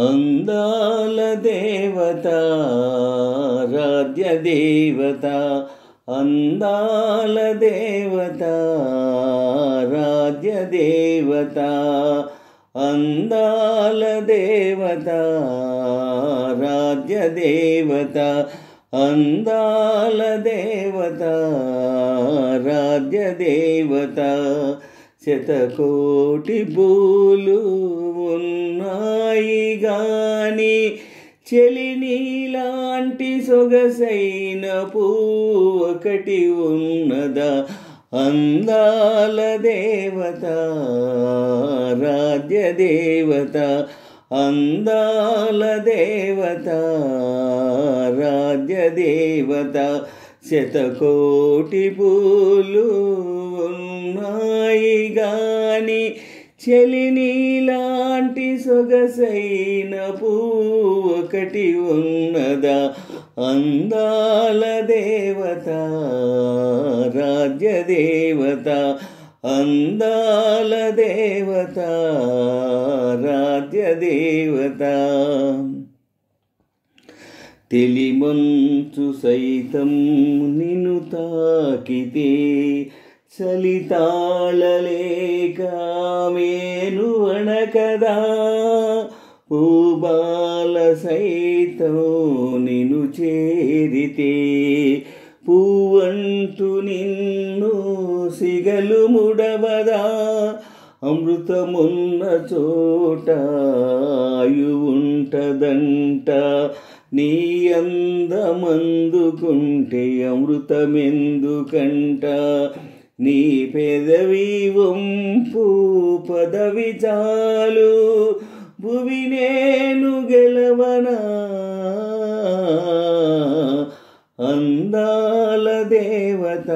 అందాల దేవత రాధ్య దేవత, అందాల దేవత రాధ్య దేవత, అందాల దేవత రాధ్య దేవత, అందాల దేవత రాధ్య దేవత. శతకోటి పూలు ఉన్నాయి గాని చెలి నీలాంటి సొగసైన పువ్వు ఒకటి ఉన్నదా? అందాల దేవత రాధ్య దేవత, అందాల దేవత రాధ్య దేవత. శతకోటి పూలు ఉన్నాయి గాని చెలి నీలాంటి సొగసైన పువ్వు ఒకటి ఉన్నదా? అందాల దేవత రాధ్య దేవత, అందాల దేవత రాధ్య దేవత. తెలిమంచు సైతం నిన్ను తాకితే చలితాళలేక మేను వణకదా? పూబాల సైతం నిన్ను చేరితే పువ్వంటూ నిన్ను సిగలు ముడవదా? అమృతమున్న చోట ఆయువుంటదంట, నీ అందమందుకుంటే అమృతమెందుకంట? నీ పెదవి వంపు పదవి చాలు భువి నేను గెలవనా? అందాల దేవత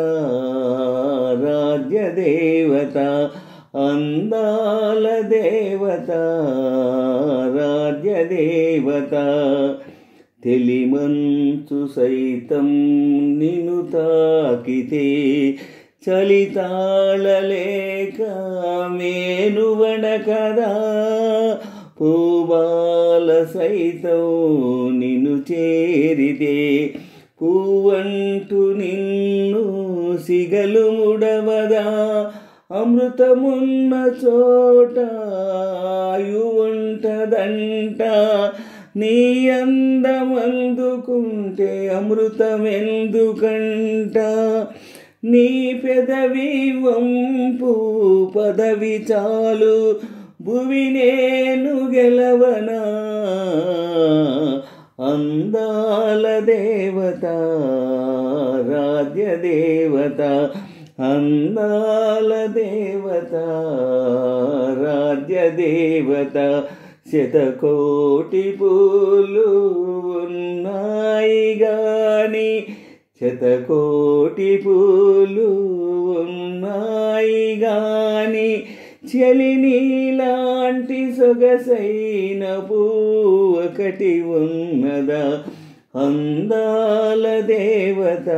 రాధ్య దేవత, అందాల దేవత రాధ్య దేవత. తెలిమంచు సైతం నిన్ను తాకితే చలితాళలేక మేను వణకదా? పూబాల సైతం నిన్ను చేరితే పువ్వంటూ నిన్ను సిగలు ముడవదా? అమృతమున్న చోట ఆయువుంటదంట, నీ అందమందుకుంటే అమృతమెందుకంట? నీ పెదవి వంపు పదవి చాలు భువి నేను గెలవనా? అందాల దేవత రాధ్య దేవత, అందాల దేవత రాధ్య దేవత. శతకోటి పూలు ఉన్నాయి గాని శతకోటి పూలు ఉన్నాయి గాని చెలి నీలాంటి సొగసైన పువ్వు ఒకటి ఉన్నదా? అందాల దేవత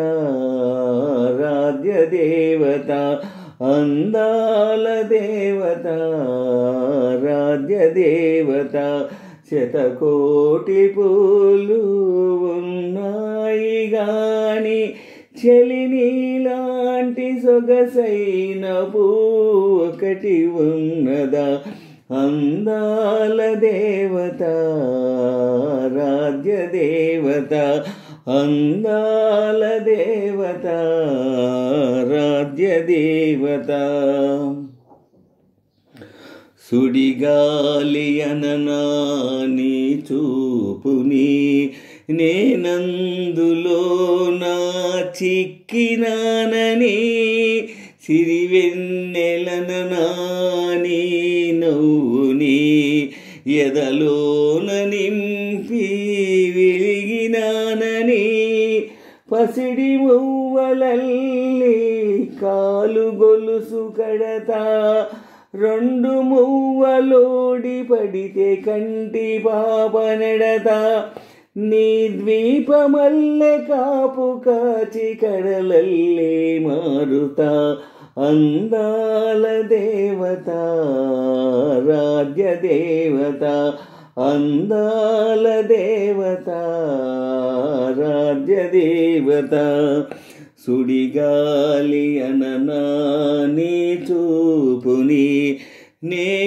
రాధ్య దేవత, అందాల దేవత రాధ్య దేవత. శతకోటి పూలు ఉన్నాయి గాని చెలి నీలాంటి సొగసైన పువ్వు ఒకటి ఉన్నదా? అందాల దేవత రాధ్య దేవత, అందాల దేవత రాధ్య దేవత. సుడిగాలి అననా నీ చూపుని నేనందులో నా చిక్కినానని, సిరివెన్నెలననా నీ నవ్వుని ఎదలోన నింపి వెలిగినానని, పసిడి మువ్వలల్లి కాలు గొలుసు కడతా, రెండు మువ్వలోడి పడితే కంటి పాప నెడతా, నీ ద్వీపమల్లె కాపు కాచి కడలల్లే మారుతా, అందాల దేవత రాజ్య దేవత, అందాల దేవత ఆరాధ్య దేవత సుడిగాలి అననా నీ చూపుని నేనందులోన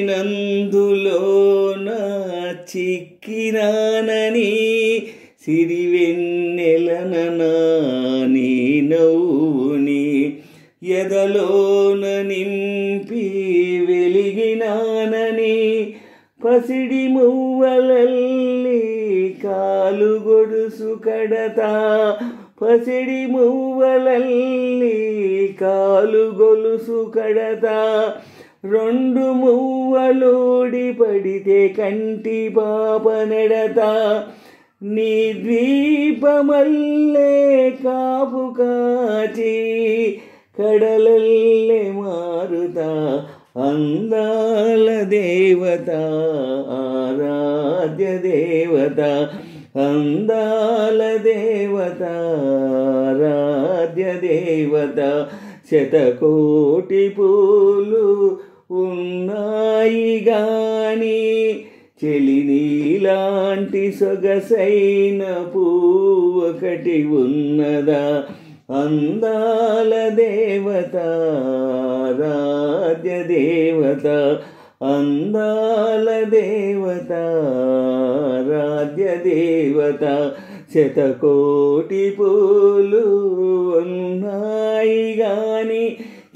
చిక్కినానని సిరివెన్నెలననా నీ నవ్వుని ఎదలోన నింపి వెలిగినానని పసిడి మువ్వలల్లి కాలు గొడుసు కడతా పసిడి మువ్వలల్లి కాలు గొలుసు కడతా రెండు మువ్వలోడి పడితే కంటి పాప నెడతా నీ ద్వీపమల్లే కాపు కాచి కడలల్లే మారుతా అందాల దేవత ఆరాధ్య దేవత అందాల దేవత ఆరాధ్య దేవత శతకోటి పూలు ఉన్నాయి గాని చెలి నీలాంటి సొగసైన పువ్వు ఒకటి ఉన్నదా అందాల దేవత ఆరాధ్య దేవత అందాల దేవత ఆరాధ్య దేవత శతకోటి పూలు ఉన్నాయి గాని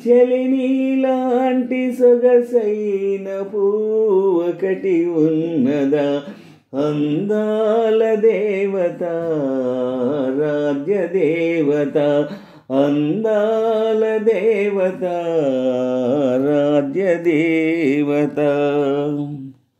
చెలి నీలాంటి సొగసైన పువ్వు ఒకటి ఉన్నదా అందాల దేవత ఆరాధ్య దేవత అందాల దేవత ఆరాధ్య దేవత.